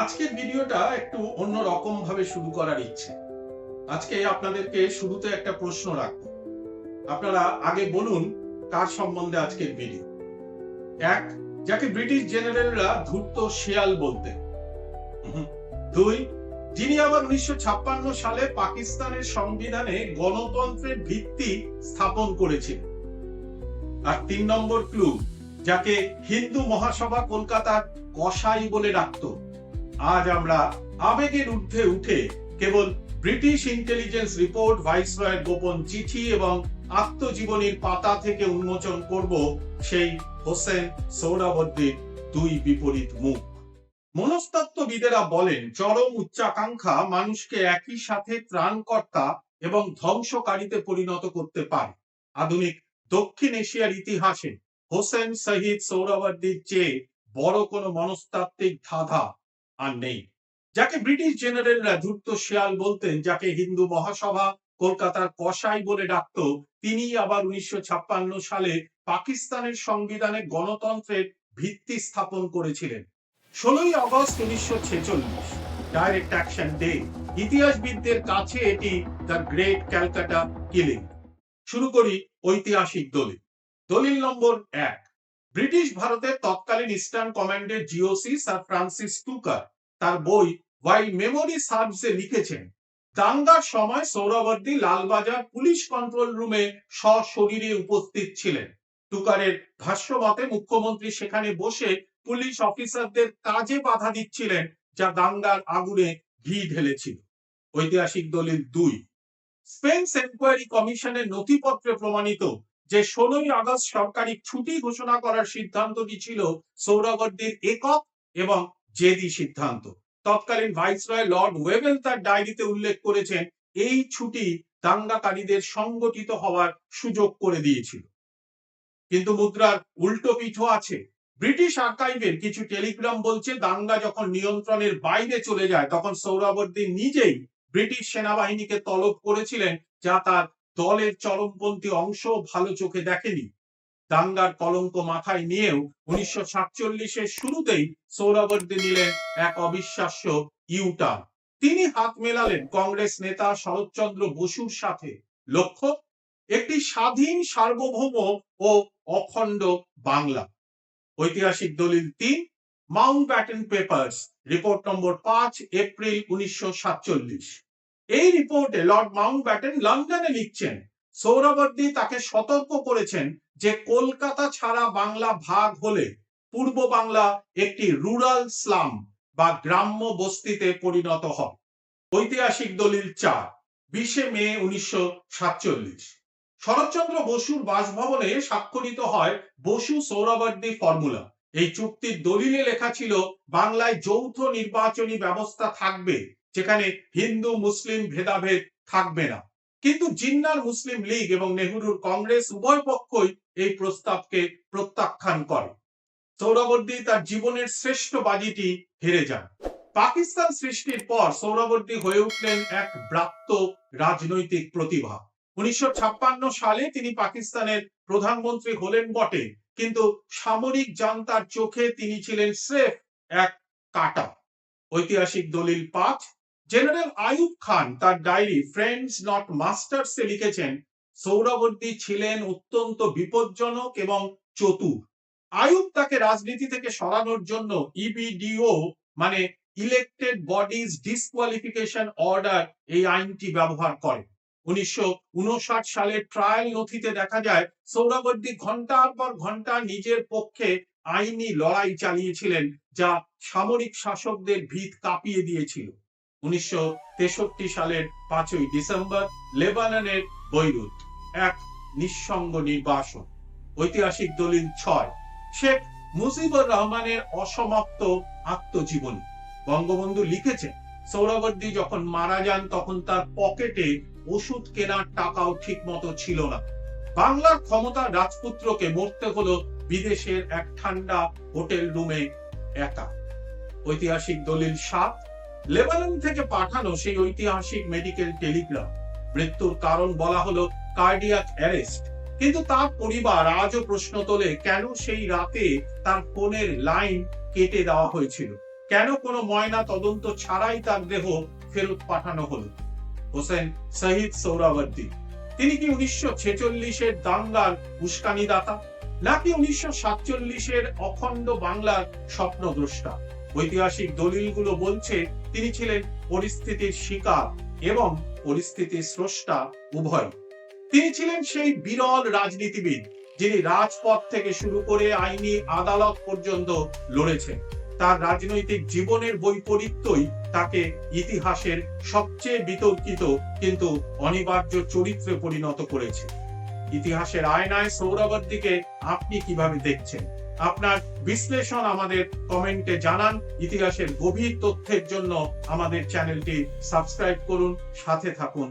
আজকের ভিডিওটা একটু অন্য রকম ভাবে শুরু করার ইচ্ছে। আজকে আপনাদেরকে শুরুতে একটা প্রশ্ন রাখবো। আপনারা আগে বলুন কার সম্বন্ধে আজকের ভিডিও। এক, যাকে ব্রিটিশ জেনারেলরা ধূর্ত শেয়াল বলতেন। দুই, যিনি আবার 1956 সালে পাকিস্তানের সংবিধানে গণতন্ত্রের ভিত্তি স্থাপন করেছিলেন। আর 3 নম্বর ক্লু, যাকে হিন্দু মহাসভা কলকাতার কসাই বলে ডাকতো। আজ আমরা আবেগের ঊর্ধ্বে উঠে কেবল ব্রিটিশ ইন্টেলিজেন্স রিপোর্ট, ভাইসরয়ের গোপন চিঠি এবং আত্মজীবনীর পাতা থেকে উন্মোচন করব সেই হোসেন সোহরাওয়ার্দীর দুই বিপরীত মুখ। মনস্তত্ত্ববিদেরা বলেন, চরম উচ্চাকাঙ্ক্ষা মানুষকে একই সাথে ত্রাণকর্তা এবং ধ্বংসকারীতে পরিণত করতে পারে। আধুনিক দক্ষিণ এশিয়ার ইতিহাসে হোসেন শহীদ সোহরাওয়ার্দীর চেয়ে বড় কোনো মনস্তাত্ত্বিক ধাঁধা আর নেই। যাকে ব্রিটিশ জেনারেলরা ধূর্ত শেয়াল বলতেন, যাকে হিন্দু মহাসভা কলকাতার কসাই বলে ডাকত, তিনি আবার 1956 সালে পাকিস্তানের সংবিধানে গণতন্ত্রের ভিত্তি স্থাপন করেছিলেন। 16ই আগস্ট 1946, ডাইরেক্ট অ্যাকশন ডে। ইতিহাসবিদদের কাছে এটি দ্য গ্রেট ক্যালকাটা কিলিং। শুরু করি ঐতিহাসিক দলিল। দলিল নম্বর 1, ব্রিটিশ ভারতের তৎকালীন ইস্টার্ন কমান্ডের জিওসি স্যার ফ্রান্সিস টুকার তার বই ওয়াইল মেমোরি সার্ভস এ লিখেছেন, দাঙ্গার সময় সোহরাওয়ার্দী লালবাজার পুলিশ কন্ট্রোল রুমে সশরীরে উপস্থিত ছিলেন। টুকারের ভাষ্য মতে মুখ্যমন্ত্রী সেখানে বসে পুলিশ অফিসারদের কাজে বাধা দিচ্ছিলেন, যা দাঙ্গার আগুনে ঘি ঢেলেছিল। ঐতিহাসিক দলিল 2, স্পেন্স এনকোয়ারি কমিশনের নথিপত্রে প্রমাণিত যে 16ই আগস্ট সরকারি ছুটি ঘোষণা করার সিদ্ধান্তটি ছিল সোহরাওয়ার্দীর একক এবং জেদি সিদ্ধান্ত। তৎকালীন ভাইসরয় লর্ড ওয়েভেল তার ডায়েরিতে উল্লেখ করেছেন, এই ছুটি দাঙ্গাকারীদের সংগঠিত হওয়ার সুযোগ করে দিয়েছিল। কিন্তু মুদ্রার উল্টো পিঠও আছে। ব্রিটিশ আর্কাইভের কিছু টেলিগ্রাম বলছে, দাঙ্গা যখন নিয়ন্ত্রণের বাইরে চলে যায় তখন সোহরাওয়ার্দী নিজেই ব্রিটিশ সেনাবাহিনীকে তলব করেছিলেন, যা তার দলের চরমপন্থী অংশ ভালো চোখে দেখেনি। দাঙ্গার কলঙ্ক মাথায় নিয়েও 1947-এর শুরুতেই সোহরাওয়ার্দী নিলেন এক অবিশ্বাস্য ইউটার্ন। তিনি হাত মেলালেন কংগ্রেস নেতা শরৎচন্দ্র বসুর সাথে। লক্ষ্য, একটি স্বাধীন, সার্বভৌম ও অখণ্ড বাংলা। ঐতিহাসিক দলিল 3, মাউন্টব্যাটেন পেপারস, রিপোর্ট নম্বর 5, এপ্রিল 1947। এই রিপোর্টে লর্ড মাউন্টব্যাটেন লন্ডনে লিখছেন, সোহরাওয়ার্দী তাকে সতর্ক করেছেন যে কলকাতা ছাড়া বাংলা ভাগ হলে পূর্ব বাংলা একটি রুরাল স্লাম বা গ্রাম্য বস্তিতে পরিণত হবে। ঐতিহাসিক দলিল 4, 20 মে 1947। শরৎচন্দ্র বসুর বাসভবনে স্বাক্ষরিত হয় বসু সোহরাওয়ার্দী ফর্মুলা। এই চুক্তির দলিলে লেখা ছিল, বাংলায় যৌথ নির্বাচনী ব্যবস্থা থাকবে, যেখানে হিন্দু মুসলিম ভেদাভেদ থাকবে না। কিন্তু জিন্নার মুসলিম লীগ এবং নেহরুর কংগ্রেস উভয় পক্ষই এই প্রস্তাবকে প্রত্যাখ্যান করে। সোহরাওয়ার্দী তার জীবনের শ্রেষ্ঠ বাজিটি হেরে যান। পাকিস্তান সৃষ্টির পর সোহরাওয়ার্দী হয়ে উঠলেন এক ব্রাত্য রাজনৈতিক প্রতিভা। 1956 সালে তিনি পাকিস্তানের প্রধানমন্ত্রী হলেন বটে, কিন্তু সামরিক জান্তার চোখে তিনি ছিলেন স্রেফ এক কাঁটা। ঐতিহাসিক দলিল 5, জেনারেল আইয়ুব খান তার ডায়েরি ফ্রেন্ডস নট মাস্টার্স এ লিখেছেন, সোহরাওয়ার্দী ছিলেন অত্যন্ত বিপজ্জনক এবং চতুর। আইয়ুব তাকে রাজনীতি থেকে সরানোর জন্য ইবিডিও মানে ইলেক্টেড বডিজ ডিসকোয়ালিফিকেশন অর্ডার এই আইনটি ব্যবহার করেন। 1959 সালের ট্রায়াল নথিতে দেখা যায়, সোহরাওয়ার্দী ঘন্টার পর ঘন্টা নিজের পক্ষে আইনি লড়াই চালিয়েছিলেন, যা সামরিক শাসকদের ভিত কাঁপিয়ে দিয়েছিল। 1963 সালের 5ই ডিসেম্বর লেবাননের বৈরুত, এক নিঃসঙ্গ নির্বাসন। ঐতিহাসিক দলিল 6, শেখ মুজিবুর রহমানের অসমাপ্ত আত্মজীবনী। বঙ্গবন্ধু লিখেছেন, সোহরাওয়ার্দী যখন মারা যান তখন তার পকেটে ওষুধ কেনার টাকাও ঠিক মতো ছিল না। বাংলার ক্ষমতার রাজপুত্রকে মরতে হলো বিদেশের এক ঠান্ডা হোটেল রুমে একা। ঐতিহাসিক দলিল 7, লেবানন থেকে পাঠানো সেই ঐতিহাসিক মেডিকেল টেলিগ্রাম। মৃত্যুর কারণ বলা হলো কার্ডিয়াক অ্যারেস্ট, কিন্তু তার পরিবার আজও প্রশ্ন তোলে, কেন সেই রাতে তার ফোনের লাইন কেটে দেওয়া হয়েছিল, কেন কোনো ময়না তদন্ত ছাড়াই তার দেহ ফেরত পাঠানো হলো? হোসেন শহীদ সোহরাওয়ার্দী তিনি কি 1946-এর দাঙ্গার উস্কানিদাতা, নাকি 1947-এর অখণ্ড বাংলার স্বপ্নদ্রষ্টা? ঐতিহাসিক দলিলগুলো বলছে তিনি ছিলেন পরিস্থিতির শিকার এবং পরিস্থিতির স্রষ্টা উভয়। তিনি ছিলেন সেই বিরল রাজনীতিবিদ যিনি রাজপথ থেকে শুরু করে আইনি আদালত পর্যন্ত লড়েছেন। তার রাজনৈতিক জীবনের বৈপরীত্যই তাকে ইতিহাসের সবচেয়ে বিতর্কিত কিন্তু অনিবার্য চরিত্রে পরিণত করেছে। ইতিহাসের আয়নায় সোহরাওয়ার্দীকে আপনি কিভাবে দেখছেন? আপনার বিশ্লেষণ আমাদের কমেন্টে জানান। ইতিহাসের গভীর তথ্যের জন্য আমাদের চ্যানেলটি সাবস্ক্রাইব করুন, সাথে থাকুন।